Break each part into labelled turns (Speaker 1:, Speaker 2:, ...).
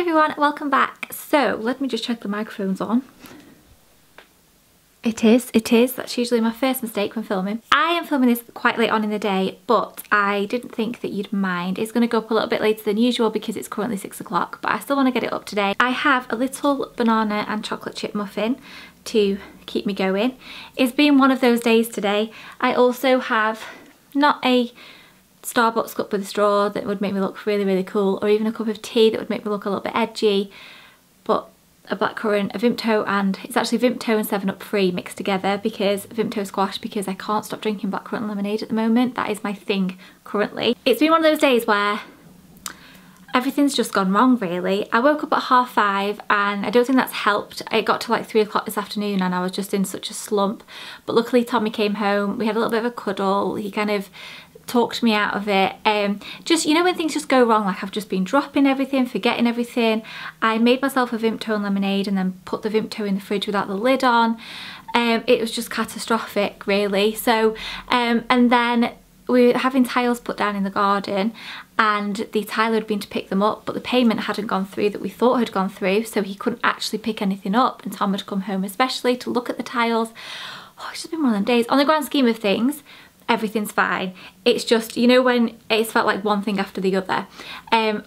Speaker 1: everyone, welcome back. So let me just check the microphone's on. It is. That's usually my first mistake when filming. I am filming this quite late on in the day, but I didn't think that you'd mind. It's going to go up a little bit later than usual because it's currently 6 o'clock, but I still want to get it up today. I have a little banana and chocolate chip muffin to keep me going. It's been one of those days today. I also have not a Starbucks cup with a straw that would make me look really cool, or even a cup of tea that would make me look a little bit edgy, but a blackcurrant, a Vimto, and it's actually Vimto and 7-Up Free mixed together, because Vimto squash, because I can't stop drinking blackcurrant lemonade at the moment. That is my thing currently. It's been one of those days where everything's just gone wrong really. I woke up at 5:30 and I don't think that's helped. It got to like 3 o'clock this afternoon and I was just in such a slump, but luckily Tommy came home. We had a little bit of a cuddle. He kind of talked me out of it. Just, you know, when things just go wrong, like I've just been dropping everything, forgetting everything. I made myself a Vimto and lemonade and then put the Vimto in the fridge without the lid on. It was just catastrophic really. So and then we were having tiles put down in the garden and the tiler had been to pick them up, but the payment hadn't gone through that we thought had gone through, so he couldn't actually pick anything up, and Tom had come home especially to look at the tiles. Oh, it's just been one of them days. On the grand scheme of things, everything's fine. It's just, you know, when it's felt like one thing after the other.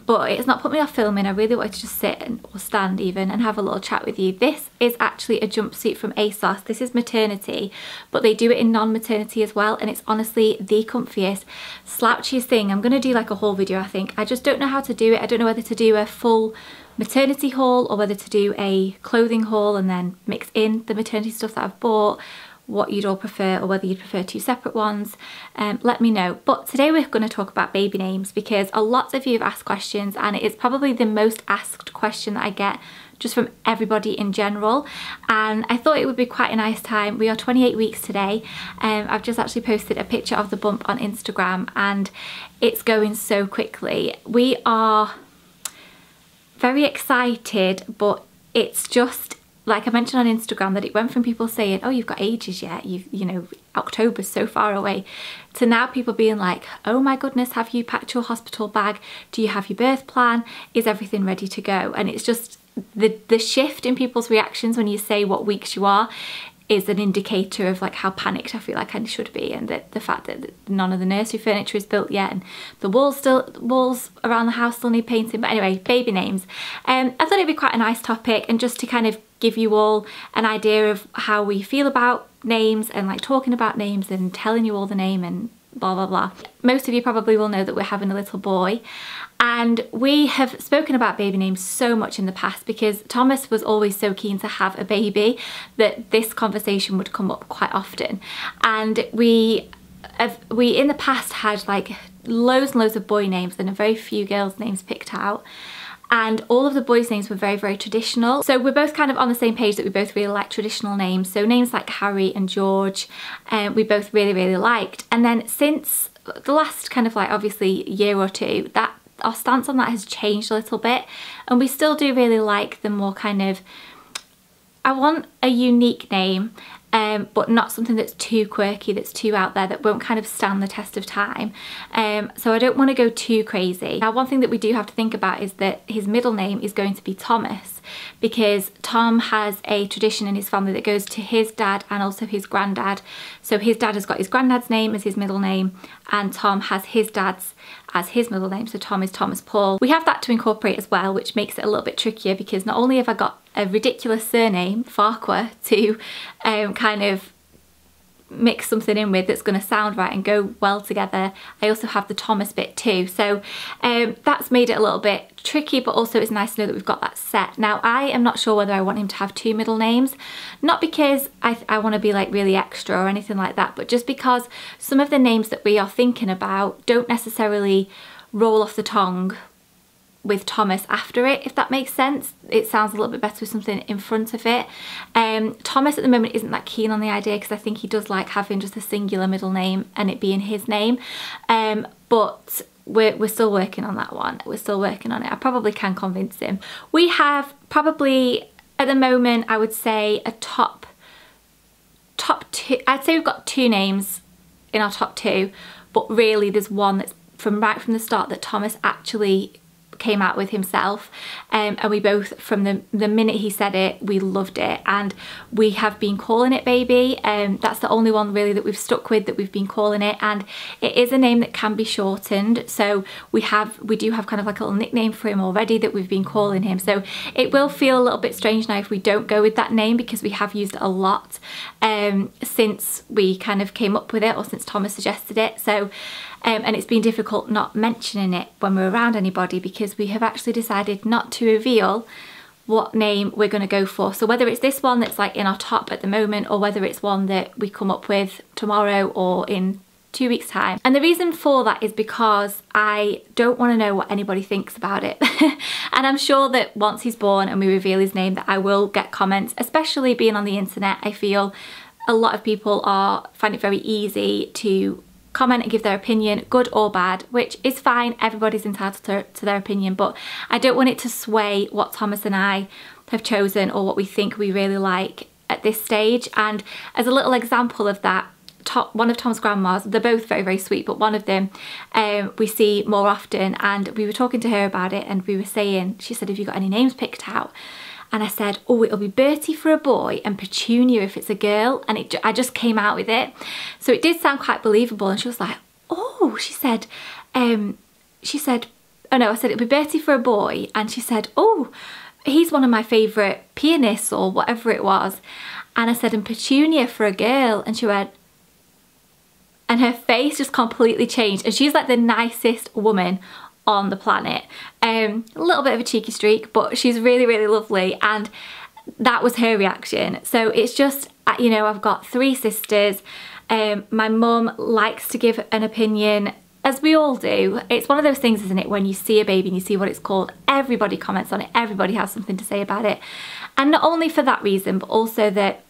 Speaker 1: But it's not put me off filming. I really wanted to just sit or stand even and have a little chat with you. This is actually a jumpsuit from ASOS. This is maternity, but they do it in non-maternity as well, and it's honestly the comfiest, slouchiest thing. I'm gonna do like a haul video, I think. I just don't know how to do it. I don't know whether to do a full maternity haul or whether to do a clothing haul and then mix in the maternity stuff that I've bought. What you'd all prefer, or whether you'd prefer two separate ones, let me know. But today we're going to talk about baby names, because a lot of you have asked questions and it is probably the most asked question that I get just from everybody in general, and I thought it would be quite a nice time. We are 28 weeks today. I've just actually posted a picture of the bump on Instagram and it's going so quickly. We are very excited, but it's just, like I mentioned on Instagram, that it went from people saying, oh, you've got ages yet, you know, October's so far away, to now people being like, oh my goodness, have you packed your hospital bag? Do you have your birth plan? Is everything ready to go? And it's just the shift in people's reactions when you say what weeks you are is an indicator of like how panicked I feel like I should be, and that the fact that none of the nursery furniture is built yet and the walls around the house still need painting. But anyway, baby names. I thought it'd be quite a nice topic, and just to kind of give you all an idea of how we feel about names and like talking about names and telling you all the name and blah blah blah. Most of you probably will know that we're having a little boy, and we have spoken about baby names so much in the past because Thomas was always so keen to have a baby that this conversation would come up quite often. And we in the past had like loads and loads of boy names and a very few girls' names picked out, and all of the boys' names were very traditional. So we're both kind of on the same page that we both really like traditional names. So names like Harry and George, we both really liked. And then since the last kind of like obviously year or two, that our stance on that has changed a little bit, and we still do really like the more kind of, I want a unique name, but not something that's too quirky, that's too out there, that won't kind of stand the test of time. So I don't want to go too crazy. Now, one thing that we do have to think about is that his middle name is going to be Thomas, because Tom has a tradition in his family that goes to his dad and also his granddad. So his dad has got his granddad's name as his middle name, and Tom has his dad's as his middle name, so Tom is Thomas Paul. We have that to incorporate as well, which makes it a little bit trickier, because not only have I got a ridiculous surname, Farquhar, to kind of mix something in with that's going to sound right and go well together, I also have the Thomas bit too. So that's made it a little bit tricky, but also it's nice to know that we've got that set. Now, I am not sure whether I want him to have two middle names, not because I want to be like really extra or anything like that, but just because some of the names that we are thinking about don't necessarily roll off the tongue with Thomas after it, if that makes sense. It sounds a little bit better with something in front of it. Thomas at the moment isn't that keen on the idea, because I think he does like having just a singular middle name and it being his name, but we're still working on that one. We're still working on it. I probably can convince him. We have probably at the moment, I would say a top two. I'd say we've got two names in our top two, but really there's one that's right from the start that Thomas actually came out with himself, and we both, from the minute he said it, we loved it, and we have been calling it Baby. That's the only one really that we've stuck with, that we've been calling it, and it is a name that can be shortened. So we do have kind of like a little nickname for him already that we've been calling him. So it will feel a little bit strange now if we don't go with that name, because we have used it a lot since we kind of came up with it, or since Thomas suggested it. So and it's been difficult not mentioning it when we're around anybody, because we have actually decided not to reveal what name we're going to go for. So whether it's this one that's like in our top at the moment, or whether it's one that we come up with tomorrow or in 2 weeks time. And the reason for that is because I don't want to know what anybody thinks about it. And I'm sure that once he's born and we reveal his name, that I will get comments, especially being on the internet. I feel a lot of people find it very easy to comment and give their opinion, good or bad, which is fine. Everybody's entitled to their opinion, but I don't want it to sway what Thomas and I have chosen, or what we think we really like at this stage. And as a little example of that, one of Tom's grandmas, they're both very, very sweet, but one of them we see more often, and we were talking to her about it, and we were saying, she said, have you got any names picked out? And I said, oh, it'll be Bertie for a boy and Petunia if it's a girl. And I just came out with it. So it did sound quite believable. And she was like, oh, she said, oh no, I said it'll be Bertie for a boy. And she said, oh, he's one of my favourite pianists, or whatever it was. And I said, and Petunia for a girl. And she went, and her face just completely changed. And she's like the nicest woman on the planet. A little bit of a cheeky streak, but she's really, really lovely, and that was her reaction. So it's just, you know, I've got 3 sisters. My mum likes to give an opinion, as we all do. It's one of those things, isn't it, when you see a baby and you see what it's called, everybody comments on it, everybody has something to say about it. And not only for that reason, but also that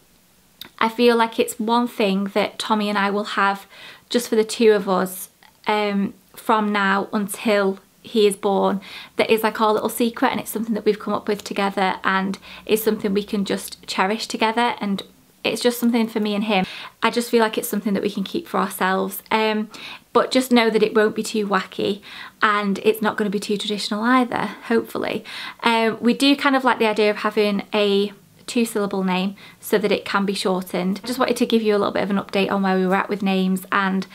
Speaker 1: I feel like it's one thing that Tommy and I will have just for the 2 of us, from now until he is born, that is like our little secret, and it's something that we've come up with together, and it's something we can just cherish together, and it's just something for me and him. I just feel like it's something that we can keep for ourselves, but just know that it won't be too wacky, and it's not going to be too traditional either, hopefully. We do kind of like the idea of having a 2-syllable name so that it can be shortened. I just wanted to give you a little bit of an update on where we were at with names, and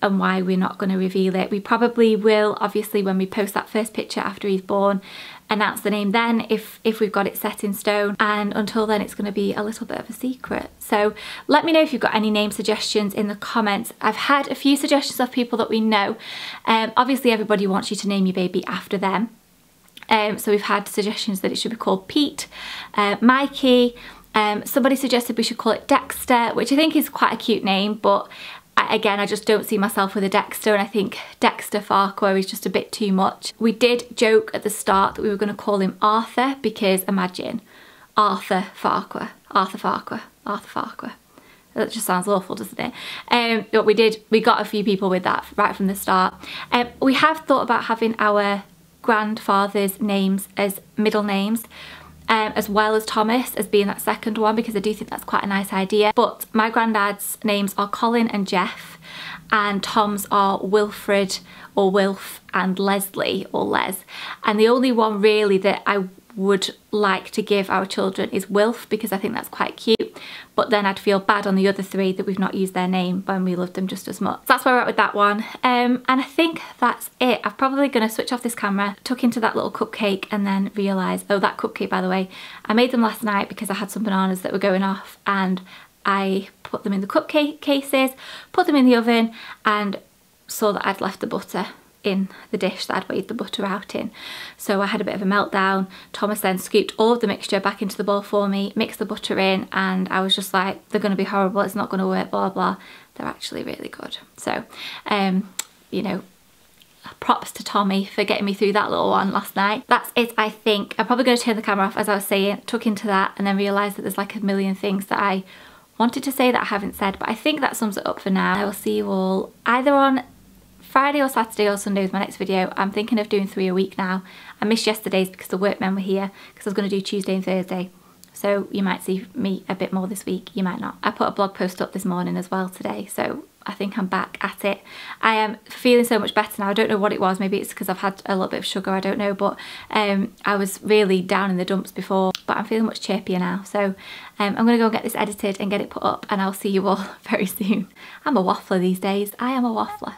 Speaker 1: why we're not going to reveal it. We probably will, obviously, when we post that first picture after he's born, announce the name then, if we've got it set in stone, and until then it's going to be a little bit of a secret. So let me know if you've got any name suggestions in the comments. I've had a few suggestions of people that we know. Obviously everybody wants you to name your baby after them. So we've had suggestions that it should be called Pete, Mikey. Somebody suggested we should call it Dexter, which I think is quite a cute name, but again, I just don't see myself with a Dexter, and I think Dexter Farquhar is just a bit too much. We did joke at the start that we were going to call him Arthur, because imagine Arthur Farquhar. That just sounds awful, doesn't it? But we got a few people with that right from the start. We have thought about having our grandfather's names as middle names, as well as Thomas as being that second one, because I do think that's quite a nice idea. But my granddad's names are Colin and Jeff, and Tom's are Wilfred or Wilf and Leslie or Les. And the only one really that I would like to give our children is Wilf, because I think that's quite cute, but then I'd feel bad on the other 3 that we've not used their name when we loved them just as much. So that's where we're at with that one, and I think that's it. I'm probably going to switch off this camera, tuck into that little cupcake, and then realise, oh, that cupcake, by the way, I made them last night because I had some bananas that were going off, and I put them in the cupcake cases, put them in the oven, and saw that I'd left the butter in the dish that I'd weighed the butter out in. So I had a bit of a meltdown. Thomas then scooped all of the mixture back into the bowl for me, mixed the butter in, and I was just like, they're going to be horrible, it's not going to work, blah blah. They're actually really good. So you know, props to Tommy for getting me through that little one last night. That's it, I think. I'm probably going to turn the camera off, as I was saying, tuck into that, and then realise that there's like a million things that I wanted to say that I haven't said, but I think that sums it up for now. I will see you all either on Friday or Saturday or Sunday with my next video. I'm thinking of doing 3 a week now. I missed yesterday's because the workmen were here, because I was going to do Tuesday and Thursday. So you might see me a bit more this week, you might not. I put a blog post up this morning as well today, so I think I'm back at it. I am feeling so much better now. I don't know what it was. Maybe it's because I've had a little bit of sugar, I don't know. But I was really down in the dumps before, but I'm feeling much chirpier now. So I'm going to go and get this edited and get it put up, and I'll see you all very soon. I'm a waffler these days. I am a waffler.